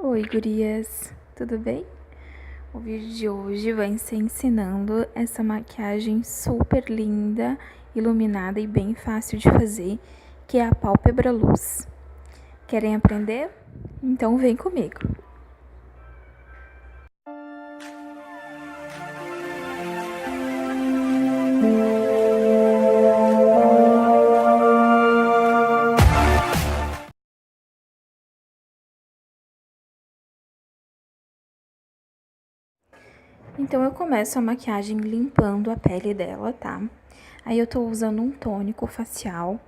Oi, gurias, tudo bem? O vídeo de hoje vai ser ensinando essa maquiagem super linda, iluminada e bem fácil de fazer, que é a pálpebra luz. Querem aprender? Então vem comigo! Então eu começo a maquiagem limpando a pele dela, tá? Aí eu tô usando um tônico facial,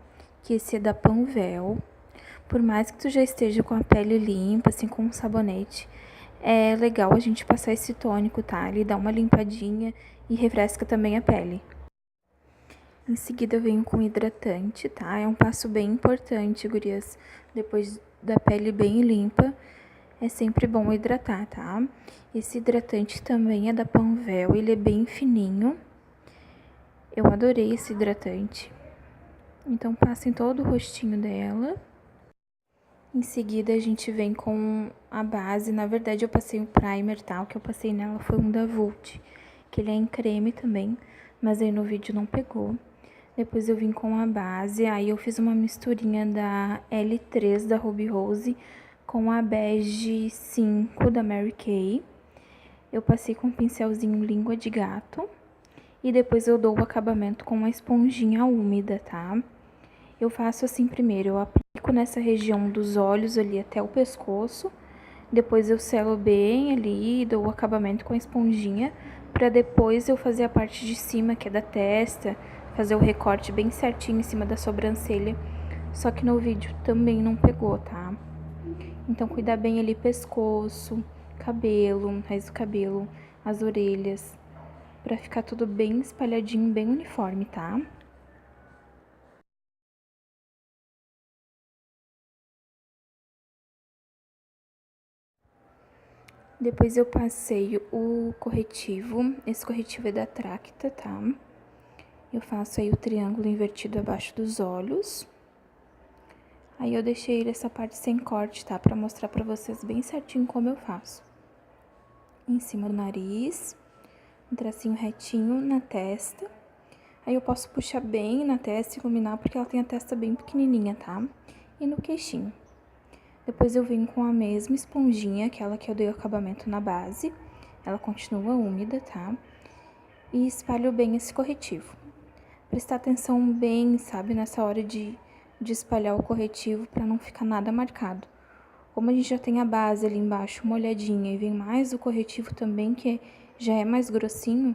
que esse é da Panvel. Por mais que tu já esteja com a pele limpa, assim, com um sabonete, é legal a gente passar esse tônico, tá? Ele dá uma limpadinha e refresca também a pele. Em seguida eu venho com hidratante, tá? É um passo bem importante, gurias. Depois da pele bem limpa, é sempre bom hidratar, tá? Esse hidratante também é da Panvel, ele é bem fininho. Eu adorei esse hidratante. Então passa em todo o rostinho dela. Em seguida a gente vem com a base. Na verdade eu passei o primer, tá? O que eu passei nela foi um da Vult, que ele é em creme também, mas aí no vídeo não pegou. Depois eu vim com a base, aí eu fiz uma misturinha da L3 da Ruby Rose com a Bege 5 da Mary Kay. Eu passei com um pincelzinho língua de gato e depois eu dou o acabamento com uma esponjinha úmida, tá? Eu faço assim primeiro, eu aplico nessa região dos olhos ali até o pescoço, depois eu selo bem ali e dou o acabamento com a esponjinha, pra depois eu fazer a parte de cima, que é da testa, fazer o recorte bem certinho em cima da sobrancelha, só que no vídeo também não pegou, tá? Então cuidar bem ali pescoço, cabelo, raiz do cabelo, as orelhas, pra ficar tudo bem espalhadinho, bem uniforme, tá? Depois eu passei o corretivo, esse corretivo é da Tracta, tá? Eu faço aí o triângulo invertido abaixo dos olhos. Aí eu deixei essa parte sem corte, tá? Pra mostrar pra vocês bem certinho como eu faço. Em cima do nariz, um tracinho retinho na testa. Aí eu posso puxar bem na testa e iluminar porque ela tem a testa bem pequenininha, tá? E no queixinho. Depois eu venho com a mesma esponjinha, aquela que eu dei o acabamento na base. Ela continua úmida, tá? E espalho bem esse corretivo. Prestar atenção bem, sabe, nessa hora de espalhar o corretivo para não ficar nada marcado. Como a gente já tem a base ali embaixo molhadinha e vem mais o corretivo também, que já é mais grossinho,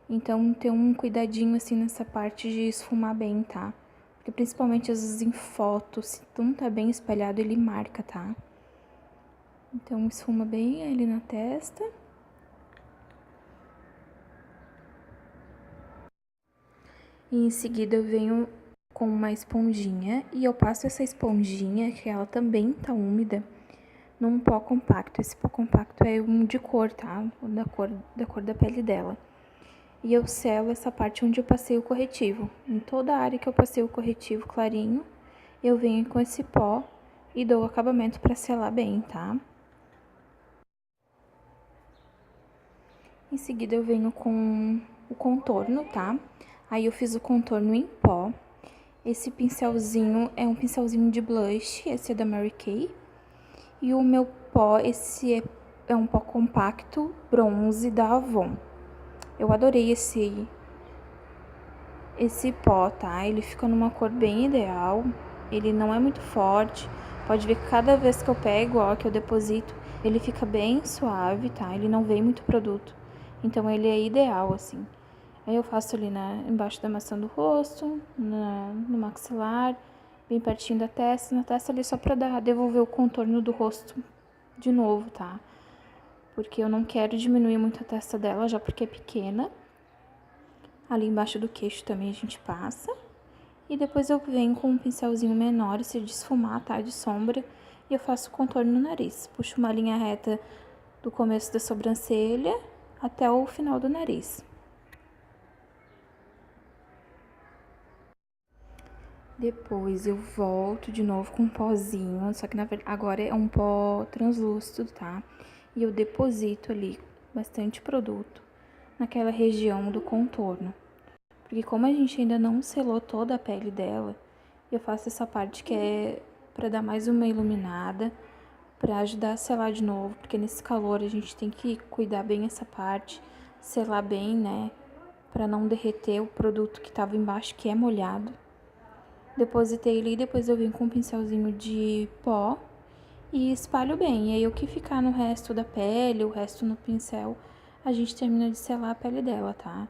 então ter um cuidadinho assim nessa parte de esfumar bem, tá? Porque principalmente às vezes em foto, se não tá bem espalhado, ele marca, tá? Então esfuma bem ali na testa. E em seguida eu venho com uma esponjinha e eu passo essa esponjinha, que ela também tá úmida, num pó compacto. Esse pó compacto é um de cor, tá? Da cor da pele dela. E eu selo essa parte onde eu passei o corretivo. Em toda a área que eu passei o corretivo clarinho, eu venho com esse pó e dou o acabamento pra selar bem, tá? Em seguida eu venho com o contorno, tá? Aí eu fiz o contorno em pó. Esse pincelzinho é um pincelzinho de blush, esse é da Mary Kay. E o meu pó, é um pó compacto bronze da Avon. Eu adorei esse pó, tá? Ele fica numa cor bem ideal, ele não é muito forte. Pode ver que cada vez que eu pego, ó, que eu deposito, ele fica bem suave, tá? Ele não vem muito produto, então ele é ideal, assim. Aí eu faço ali embaixo da maçã do rosto, no maxilar, bem pertinho da testa. Na testa ali só pra devolver o contorno do rosto de novo, tá? Porque eu não quero diminuir muito a testa dela, já porque é pequena. Ali embaixo do queixo também a gente passa. E depois eu venho com um pincelzinho menor, se desfumar, tá? De sombra. E eu faço o contorno no nariz. Puxo uma linha reta do começo da sobrancelha até o final do nariz. Depois eu volto de novo com um pozinho, só que na verdade agora é um pó translúcido, tá? E eu deposito ali bastante produto naquela região do contorno. Porque como a gente ainda não selou toda a pele dela, eu faço essa parte que é para dar mais uma iluminada, para ajudar a selar de novo, porque nesse calor a gente tem que cuidar bem essa parte, selar bem, né, para não derreter o produto que estava embaixo, que é molhado. Depositei ali, depois eu vim com um pincelzinho de pó e espalho bem. E aí o que ficar no resto da pele, o resto no pincel, a gente termina de selar a pele dela, tá?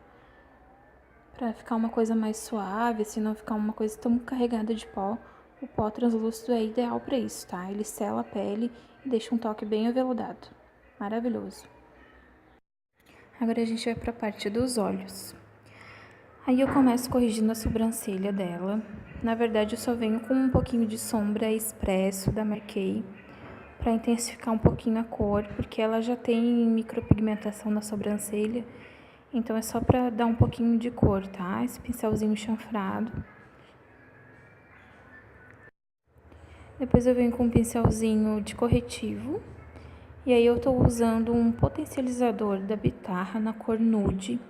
Pra ficar uma coisa mais suave, assim, não ficar uma coisa tão carregada de pó. O pó translúcido é ideal pra isso, tá? Ele sela a pele e deixa um toque bem aveludado. Maravilhoso. Agora a gente vai pra parte dos olhos. Aí eu começo corrigindo a sobrancelha dela. Na verdade, eu só venho com um pouquinho de sombra expresso da Mary Kay para intensificar um pouquinho a cor, porque ela já tem micropigmentação na sobrancelha, então é só para dar um pouquinho de cor, tá? Esse pincelzinho chanfrado. Depois eu venho com um pincelzinho de corretivo, e aí eu tô usando um potencializador da Bitarra na cor nude,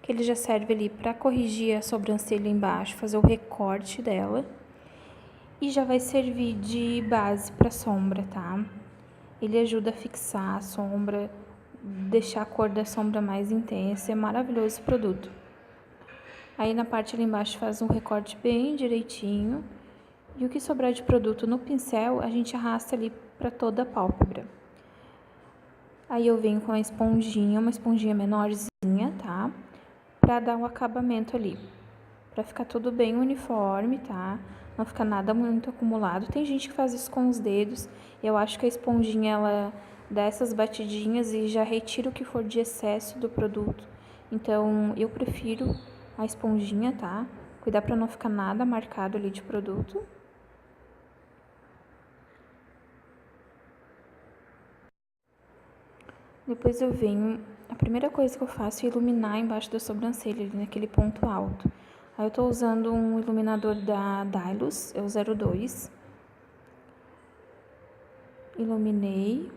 que ele já serve ali para corrigir a sobrancelha embaixo, fazer o recorte dela. E já vai servir de base para sombra, tá? Ele ajuda a fixar a sombra, deixar a cor da sombra mais intensa. É maravilhoso esse produto. Aí na parte ali embaixo faz um recorte bem direitinho. E o que sobrar de produto no pincel, a gente arrasta ali para toda a pálpebra. Aí eu venho com uma esponjinha menorzinha, tá? Pra dar um acabamento ali. Pra ficar tudo bem uniforme, tá? Não ficar nada muito acumulado. Tem gente que faz isso com os dedos. Eu acho que a esponjinha, ela dá essas batidinhas e já retira o que for de excesso do produto. Então, eu prefiro a esponjinha, tá? Cuidar pra não ficar nada marcado ali de produto. Depois eu venho, a primeira coisa que eu faço é iluminar embaixo da sobrancelha, ali naquele ponto alto. Aí eu tô usando um iluminador da Dylos, é o 02. Iluminei.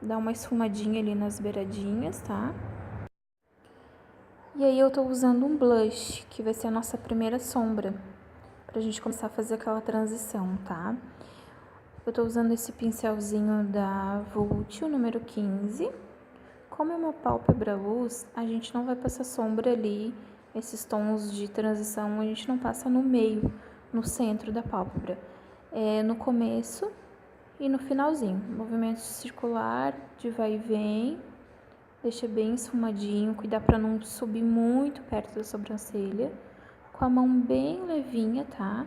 Dá uma esfumadinha ali nas beiradinhas, tá? E aí eu tô usando um blush, que vai ser a nossa primeira sombra, pra gente começar a fazer aquela transição, tá? Eu tô usando esse pincelzinho da Vult, o número 15. Como é uma pálpebra luz, a gente não vai passar sombra ali, esses tons de transição a gente não passa no meio, no centro da pálpebra. É no começo e no finalzinho. Movimento circular, de vai e vem, deixa bem esfumadinho, cuidar para não subir muito perto da sobrancelha. Com a mão bem levinha, tá?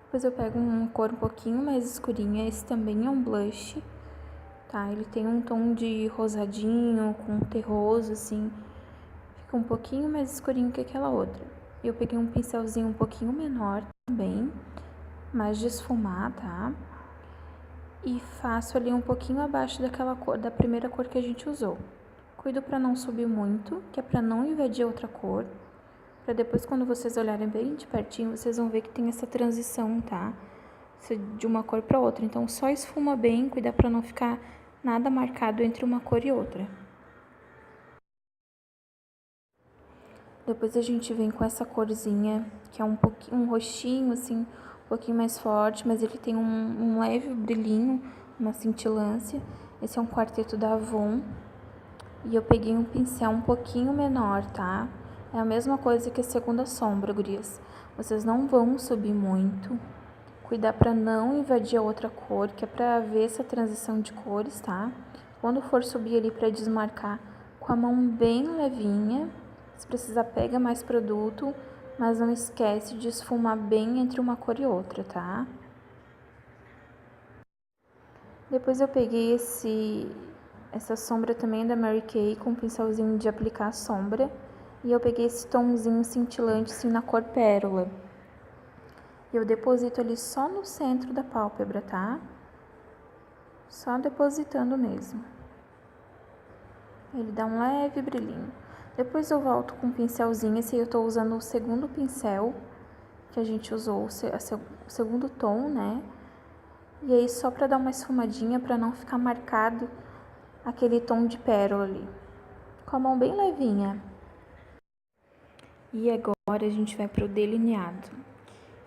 Depois eu pego uma cor um pouquinho mais escurinha, esse também é um blush, tá? Ele tem um tom de rosadinho, com terroso, assim, fica um pouquinho mais escurinho que aquela outra. Eu peguei um pincelzinho um pouquinho menor também, mais de esfumar, tá? E faço ali um pouquinho abaixo daquela cor, da primeira cor que a gente usou. Cuido para não subir muito, que é para não invadir outra cor. Para depois, quando vocês olharem bem de pertinho, vocês vão ver que tem essa transição, tá? De uma cor para outra. Então, só esfuma bem, cuidar para não ficar nada marcado entre uma cor e outra. Depois a gente vem com essa corzinha, que é um pouquinho, um roxinho, assim, um pouquinho mais forte, mas ele tem um leve brilhinho, uma cintilância. Esse é um quarteto da Avon. E eu peguei um pincel um pouquinho menor, tá? É a mesma coisa que a segunda sombra, gurias. Vocês não vão subir muito. Cuidar para não invadir a outra cor, que é para ver essa transição de cores, tá? Quando for subir ali para desmarcar, com a mão bem levinha. Se precisar, pega mais produto, mas não esquece de esfumar bem entre uma cor e outra, tá? Depois eu peguei essa sombra também da Mary Kay com um pincelzinho de aplicar sombra. E eu peguei esse tomzinho cintilante assim na cor pérola. E eu deposito ali só no centro da pálpebra, tá? Só depositando mesmo. Ele dá um leve brilhinho. Depois eu volto com um pincelzinho. Esse aí eu tô usando o segundo pincel que a gente usou, o segundo tom, né? E aí só pra dar uma esfumadinha, pra não ficar marcado aquele tom de pérola ali. Com a mão bem levinha. E agora a gente vai pro delineado.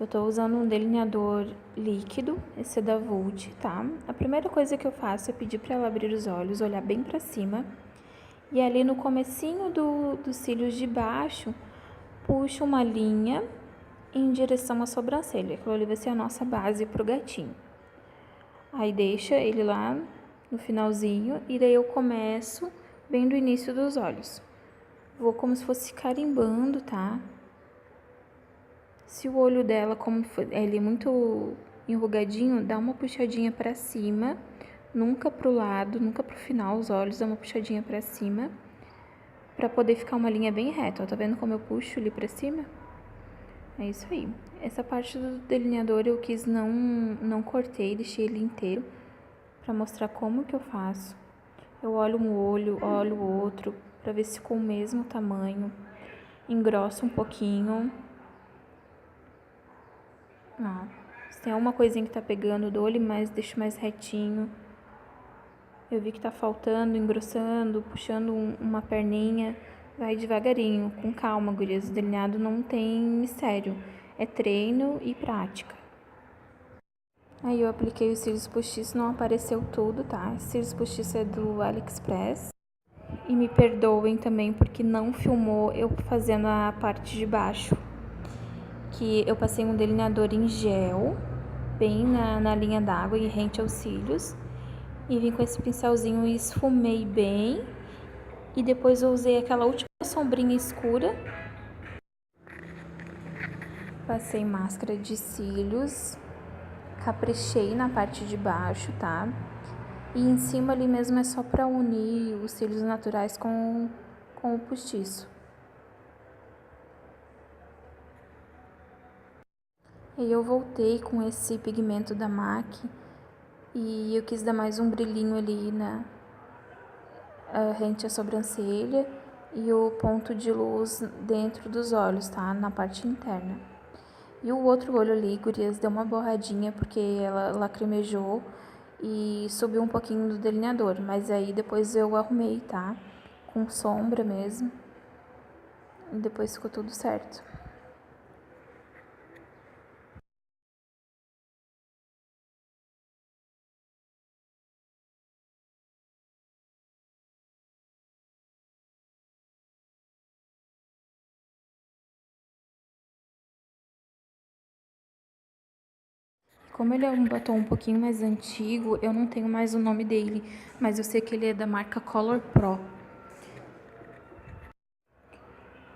Eu tô usando um delineador líquido, esse é da Vult, tá? A primeira coisa que eu faço é pedir pra ela abrir os olhos, olhar bem pra cima. E ali no comecinho dos cílios de baixo, puxo uma linha em direção à sobrancelha. Aquilo ali vai ser a nossa base pro gatinho. Aí deixa ele lá no finalzinho e daí eu começo bem do início dos olhos. Vou como se fosse carimbando, tá? Se o olho dela, como ele é muito enrugadinho, dá uma puxadinha pra cima, nunca pro lado, nunca pro final, os olhos, dá uma puxadinha pra cima, pra poder ficar uma linha bem reta. Ó, tá vendo como eu puxo ali pra cima? É isso aí. Essa parte do delineador eu quis não cortei, deixei ele inteiro pra mostrar como que eu faço. Eu olho um olho, olho o outro, pra ver se ficou o mesmo tamanho. Engrosso um pouquinho. Ó, se tem alguma coisinha que tá pegando do olho, mas deixo mais retinho. Eu vi que tá faltando, engrossando, puxando uma perninha. Vai devagarinho, com calma, gurias. O delineado não tem mistério. É treino e prática. Aí eu apliquei os cílios postiços, não apareceu tudo, tá? Esse cílios postiços é do AliExpress. E me perdoem também porque não filmou eu fazendo a parte de baixo. Que eu passei um delineador em gel, bem na linha d'água e rente aos cílios. E vim com esse pincelzinho e esfumei bem. E depois eu usei aquela última sombrinha escura. Passei máscara de cílios. Caprichei na parte de baixo, tá? E em cima ali mesmo é só pra unir os cílios naturais com o postiço. E eu voltei com esse pigmento da MAC e eu quis dar mais um brilhinho ali rente à sobrancelha e o ponto de luz dentro dos olhos, tá? Na parte interna. E o outro olho ali, gurias, deu uma borradinha porque ela lacrimejou e subiu um pouquinho do delineador, mas aí depois eu arrumei, tá? Com sombra mesmo. E depois ficou tudo certo. Como ele é um batom um pouquinho mais antigo, eu não tenho mais o nome dele, mas eu sei que ele é da marca Color Pro.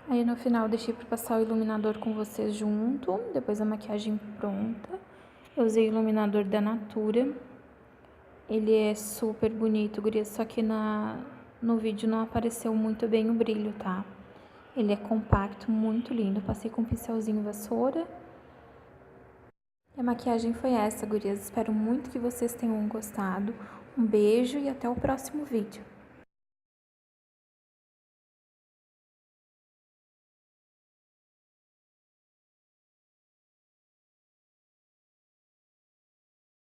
Aí no final deixei pra passar o iluminador com vocês junto, depois a maquiagem pronta. Eu usei o iluminador da Natura. Ele é super bonito, guria, só que no vídeo não apareceu muito bem o brilho, tá? Ele é compacto, muito lindo. Passei com um pincelzinho vassoura. E a maquiagem foi essa, gurias. Espero muito que vocês tenham gostado. Um beijo e até o próximo vídeo.